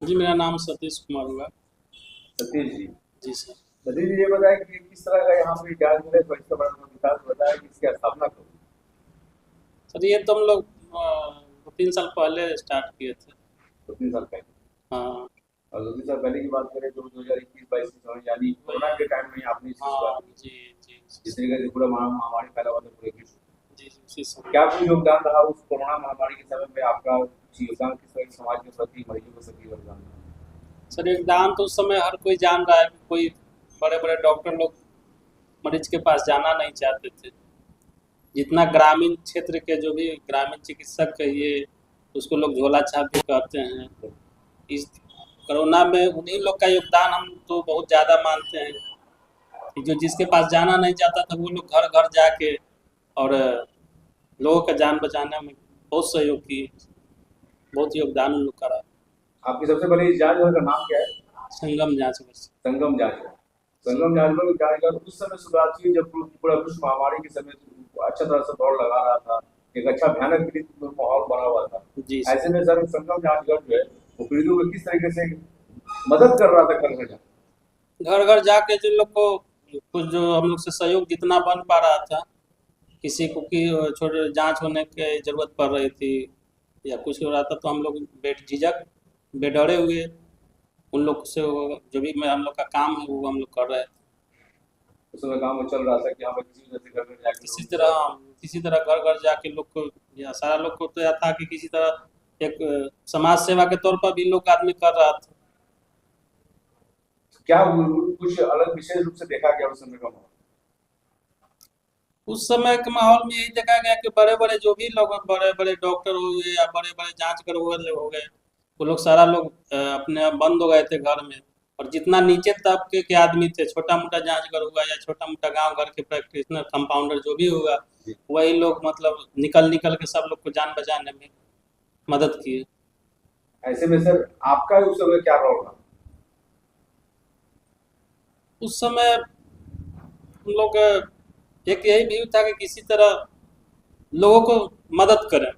जी, मेरा नाम सतीश कुमार हुआ। सतीश जी। जी सर। सतीश जी, ये बताएं कि किस तरह का यहाँ पे ज्ञान मिले, तो इसका बड़ा विकास बताया कि इसकी स्थापना करो। सर ये तो हम लोग 2-3 साल पहले स्टार्ट किए थे। 2-3 साल पहले। हाँ। और 2-3 साल पहले की बात करें तो 2021-22 के समय यानी वही। कोरोना के टाइम में आपने इसकी हाँ शुरुआत की। जी। जी जिस जी। तरीके से पूरा महामारी फैला हुआ था पूरे विश्व में। जी जी, उसी समय। क्या कोई योगदान रहा उस कोरोना महामारी के समय में आपका? कुछ योगदान किस तरह के समाज के प्रति, मरीजों के प्रति योगदान रहा? सर योगदान तो उस समय हर कोई जान रहा है कि कोई बड़े बड़े डॉक्टर लोग मरीज के पास जाना नहीं चाहते थे। जितना ग्रामीण क्षेत्र के जो भी ग्रामीण चिकित्सक कहिए, उसको लोग झोला छाप भी कहते हैं। इस कोरोना में उन्हीं लोग का योगदान हम तो बहुत ज़्यादा मानते हैं कि जो जिसके पास जाना नहीं चाहता था वो लोग घर घर जाके और लोगों का जान बचाने में बहुत सहयोग किए। बहुत योगदान उन लोग का रहा। आपकी सबसे बड़ी जांच घर का नाम क्या है? संगम जाँच बस। संगम जांच घर। जी। संगम जांच घर जांच घर उस समय शुरुआत हुई जब पूरा विश्व महामारी के समय अच्छा तरह से दौड़ लगा रहा था। एक अच्छा भयानक पीड़ित माहौल बना हुआ था। जी सर। ऐसे में सर संगम जांच घर जो है वो पीड़ितों को किस तरीके से मदद कर रहा था घर घर जाकर? घर घर जाके जिन लोग को कुछ जो हम लोग से सहयोग जितना बन पा रहा था, किसी को कि छोटे जाँच होने की ज़रूरत पड़ रही थी या कुछ हो रहा था, तो हम लोग बेझिझक, बेडरे हुए उन लोग से जो भी मैं हम लोग का काम है वो हम लोग कर रहे थे। उस समय काम चल रहा था कि हाँ भाई किसी वजह से घर घर जाके किसी लोगों की तरह सेवा करें। किसी तरह घर घर जाके लोग को या सारा लोग को तो यह था कि किसी तरह एक समाज सेवा के तौर पर भी लोग आदमी कर रहा था। क्या कुछ अलग विशेष रूप से देखा गया उस समय का माहौल? उस समय के माहौल में यही देखा गया कि बड़े बड़े जो भी लोग बड़े बड़े डॉक्टर हो गए या बड़े बड़े जांच कर वाले हो गए, वो लोग सारा लोग अपने आप बंद हो गए थे घर में। और जितना नीचे तबके के आदमी थे, छोटा मोटा जांच कर हुआ या छोटा मोटा गांव घर के प्रैक्टिशनर कंपाउंडर जो भी होगा, जी। वही लोग मतलब निकल निकल के सब लोग को जान बचाने में मदद किए। ऐसे में सर आपका उस समय क्या रोल रहा? उस समय हम लोग एक यही व्यू था कि किसी तरह लोगों को मदद करें।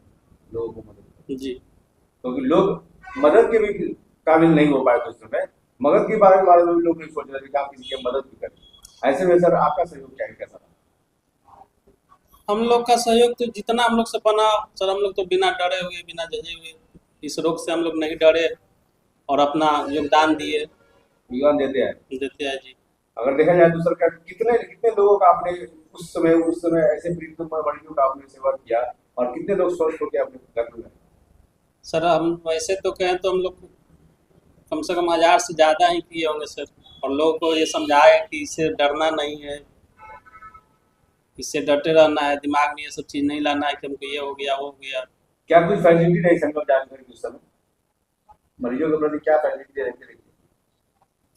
लोगों को मदद करना। जी। क्योंकि लोग मदद के भी काबिल नहीं हो पाए थे उस समय। मदद के बारे में भी लोग नहीं सोच रहे थे कि आप किसी की मदद भी करें। ऐसे में सर आपका सहयोग क्या है, कैसा रहा? हम लोग का सहयोग तो जितना हम लोग से बना सर, हम लोग तो बिना डरे हुए बिना झंझे हुए इस रोग से हम लोग नहीं डरे और अपना योगदान दिए, योगदान देते हैं। देते हैं जी। अगर देखा जाए तो सरकार कितने कितने लोगों का आपने उस समय ऐसे पीड़ितों मरीजों का आपने सेवा किया और कितने लोग स्वस्थ होकर अपने घर में गए? सर हम वैसे तो कहें तो हम लोग कम से कम 1000 से ज़्यादा ही किए होंगे सर। और लोगों को ये समझाए कि इससे डरना नहीं है, इससे डटे रहना है, दिमाग में ये सब चीज़ नहीं लाना है कि हमको ये हो गया वो हो गया। क्या कुछ फैसिलिटी रही संगम जानकारी के उस समय? मरीजों के प्रति क्या फैसिलिटी दे रहे थे?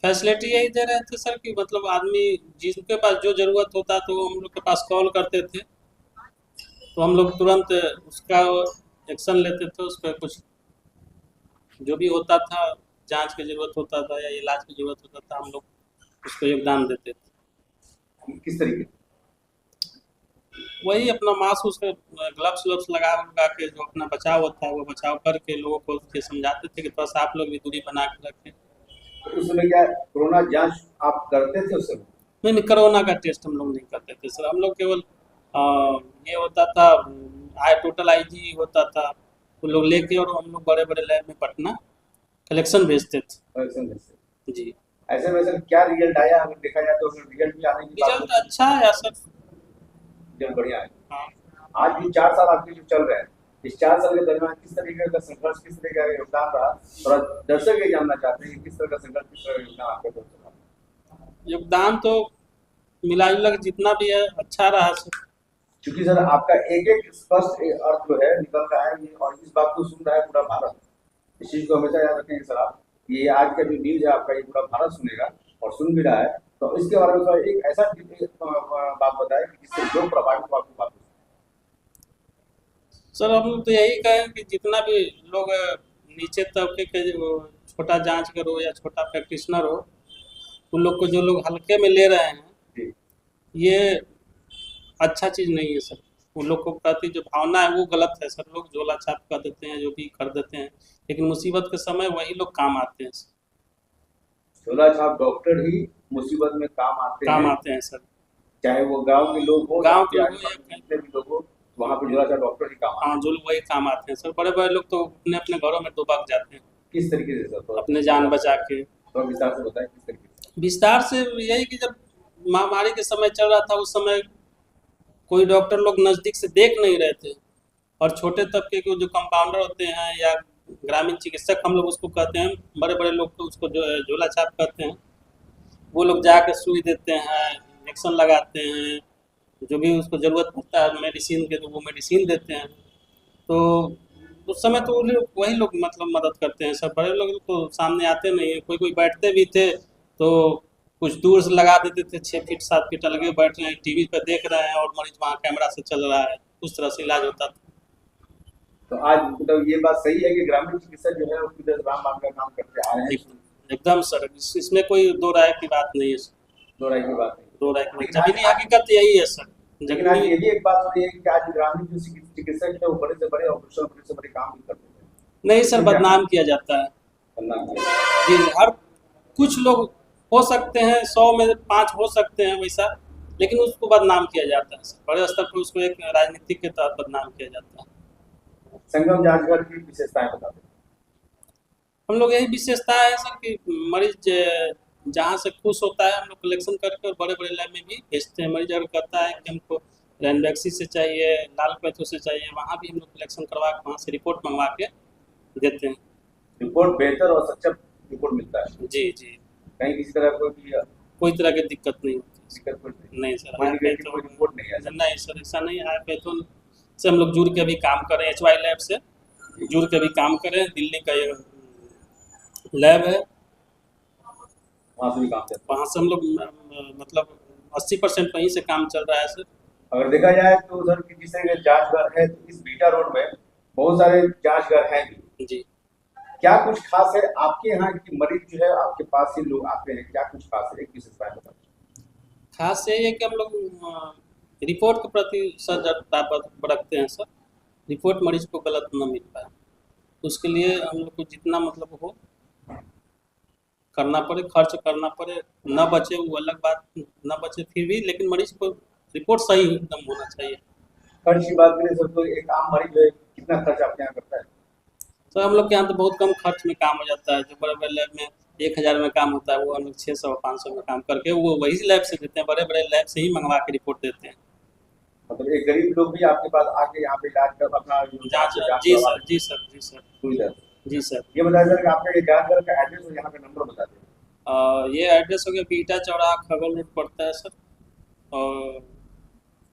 फैसिलिटी यही दे रहे थे सर कि मतलब आदमी जिसके पास जो ज़रूरत होता तो वो हम लोग के पास कॉल करते थे, तो हम लोग तुरंत उसका एक्शन लेते थे। उस पर कुछ जो भी होता था, जांच की ज़रूरत होता था या इलाज की ज़रूरत होता था, हम लोग उसको योगदान देते थे। किस तरीके से? वही अपना मास्क उसके ग्लव्स व्लव्स लगा लगा के जो अपना बचाव होता है वो बचाव करके लोगों को ये समझाते थे कि थोड़ा सा आप लोग भी दूरी बना के रखें। तो उस समय क्या कोरोना जांच आप करते थे उस समय? नहीं नहीं, कोरोना का टेस्ट हम लोग नहीं करते थे सर। हम लोग केवल ये होता था, आई टोटल आईजी होता था, वो लोग लेके और हम लोग बड़े बड़े लैब में पटना कलेक्शन भेजते करेक्शन में से। थे। जी। ऐसे में सर क्या रिजल्ट आया? अगर देखा जाए तो रिजल्ट भी आने की बात रिजल्ट होती है। अच्छा है सर। रिजल्ट बढ़िया है। हाँ। आज भी 4 साल आपके जो चल रहे हैं, इस 4 साल के दरमियान किस तरीके का संघर्ष, किस तरीके का योगदान रहा? थोड़ा दर्शक ये जानना चाहते हैं कि किस तरह का संघर्ष, किस तरह का योगदान आपका तरफ से रहा? योगदान तो मिला जुला के जितना भी है अच्छा रहा सर। क्योंकि सर आपका एक एक स्पष्ट अर्थ जो है निकल रहा है ये, और इस बात को सुन रहा है पूरा भारत। इस चीज को हमेशा याद रखेंगे सर आप। ये आज का जो न्यूज है आपका ये पूरा भारत सुनेगा और सुन भी रहा है। तो इसके बारे में थोड़ा एक ऐसा बात बताएं कि जिससे लोग प्रभावित हो आपकी बात को। सर हम लोग तो यही कहें कि जितना भी लोग नीचे तबके के जो छोटा जांच करो या छोटा प्रैक्टिशनर हो, उन लोग को जो लोग हल्के में ले रहे हैं, जी। ये अच्छा चीज़ नहीं है सर। उन लोग को प्रति जो भावना है वो गलत है सर। लोग झोला छाप कर देते हैं, जो भी कर देते हैं, लेकिन मुसीबत के समय वही लोग काम आते हैं सर। झोला छाप डॉक्टर ही मुसीबत में काम आते हैं सर। चाहे वो गांव के लोग हो, गांव के या लोग आसपास या के जितने भी लोग हो, वहाँ पे झोला छाप डॉक्टर ही काम आते हाँ, जो लोग वही काम आते हैं सर। बड़े बड़े लोग तो अपने अपने घरों में दुबक जाते हैं हैं। किस तरीके से सर? अपने जान बचा के। थोड़ा विस्तार से बताएं किस तरीके से। विस्तार से यही कि जब महामारी के समय चल रहा था, उस समय कोई डॉक्टर लोग नज़दीक से देख नहीं रहे थे, और छोटे तबके के जो कंपाउंडर होते हैं या ग्रामीण चिकित्सक हम लोग उसको कहते हैं, बड़े बड़े लोग तो उसको जो है झोला छाप कहते हैं, वो लोग जाके सुई देते हैं, इंजेक्शन लगाते हैं, जो भी उसको ज़रूरत पड़ता है मेडिसिन के, तो वो मेडिसिन देते हैं। तो उस समय तो वही लोग मतलब मदद करते हैं सर। बड़े लोग तो सामने आते नहीं है। कोई कोई बैठते भी थे तो कुछ दूर से लगा देते थे, 6 फीट 7 फीट अलगे बैठ रहे हैं, टीवी पर देख रहे हैं और मरीज वहाँ कैमरा से चल रहा है, उस तरह से इलाज होता था। तो आज मतलब ये बात सही है कि ग्रामीण चिकित्सक जो है वो विदेश राम बाम का काम करते आ रहे हैं। एकदम सर, इसमें कोई दो राय की बात नहीं है सर। दो राय की बात नहीं। दो राय की लेकिन जमीनी हकीकत यही है सर। लेकिन आज ये भी एक बात हो रही है कि आज ग्रामीण जो चिकित्सक है वो बड़े से बड़े ऑपरेशन, बड़े से बड़े काम भी करते हैं। नहीं सर, बदनाम किया जाता है जी। हर कुछ लोग हो सकते हैं, 100 में 5 हो सकते हैं वैसा, लेकिन उसको बदनाम किया जाता है सर। बड़े स्तर पर उसको एक राजनीतिक के तहत बदनाम किया जाता है। संगम जांचघर की विशेषताएं बता दें। हम लोग यही विशेषता है सर कि मरीज जहाँ से खुश होता है हम लोग कलेक्शन करके और बड़े बड़े लैब में भी भेजते हैं। मरीज अगर कहता है कि हमको रैनबैक्सी से चाहिए, लाल पैथो से चाहिए, वहाँ भी हम लोग कलेक्शन करवा के वहाँ से रिपोर्ट मंगवा के देते हैं। रिपोर्ट बेहतर और सच्चा रिपोर्ट मिलता है। जी जी, कहीं किसी तरह कोई तरह की दिक्कत नहीं होती। दिक्कत कोई नहीं सर, कोई हाई negative पैथो कोई रिपोर्ट नहीं है। नहीं सर, ऐसा नहीं। हाई पैथो से हम लोग जुड़ के भी काम कर रहे हैं, HY लैब से जुड़ के भी काम कर रहे हैं। दिल्ली का ये लैब है, वहाँ से भी काम चलता वहाँ से हम लोग मतलब 80% वहीं से काम चल रहा है सर। है। अगर देखा जाए तो उधर की जिस तरह के जांचघर है, तो इस बीटा रोड में बहुत सारे जांचघर हैं भी। जी, क्या कुछ खास है आपके यहाँ की मरीज जो है आपके पास ही लोग आते हैं, क्या कुछ खास है? एक विशेषता बता। खास ये है कि हम लोग रिपोर्ट के प्रति सजगता रखते हैं सर। रिपोर्ट मरीज को गलत न मिल पाए, उसके लिए हम लोग को जितना मतलब हो करना पड़े, खर्च करना पड़े, न बचे वो अलग बात, न बचे फिर भी, लेकिन मरीज को रिपोर्ट सही एकदम होना चाहिए। खर्च की बात करें सर, तो एक आम मरीज जो है कितना खर्च आपके यहाँ करता है? तो हम लोग के यहाँ तो बहुत कम खर्च में काम हो जाता है। जो बड़े बड़े लैब में 1000 में काम होता है, वो हम लोग 600-500 में काम करके वो वही लैब से देते हैं। बड़े बड़े लैब से ही मंगवा के रिपोर्ट देते हैं। मतलब एक गरीब लोग भी आपके पास आके यहाँ पे इलाज कर अपना जाँच, जी सर, जी सर, जी सर, सुविधा। जी सर। ये बताया सर कि आपका ये जांचघर का एड्रेस और यहाँ पे नंबर बता दें। ये एड्रेस हो गया बीटा चौराहा, खगल रोड पड़ता है सर। और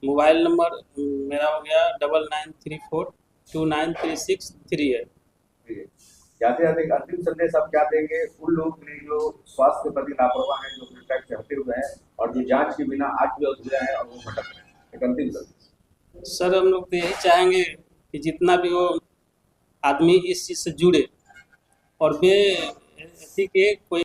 मोबाइल नंबर मेरा हो गया 9934293638। जाते जाते एक अंतिम संदेश आप क्या देंगे उन लोगों के लिए जो स्वास्थ्य के प्रति लापरवाह हैं, जो ट्रैक से हटे हुए हैं और जो जांच के बिना आज भी अधूरा है और वो भटक रहे हैं? एक अंतिम संदेश। सर हम लोग तो यही चाहेंगे कि जितना भी हो आदमी इस चीज़ से जुड़े और बे ऐसी के कोई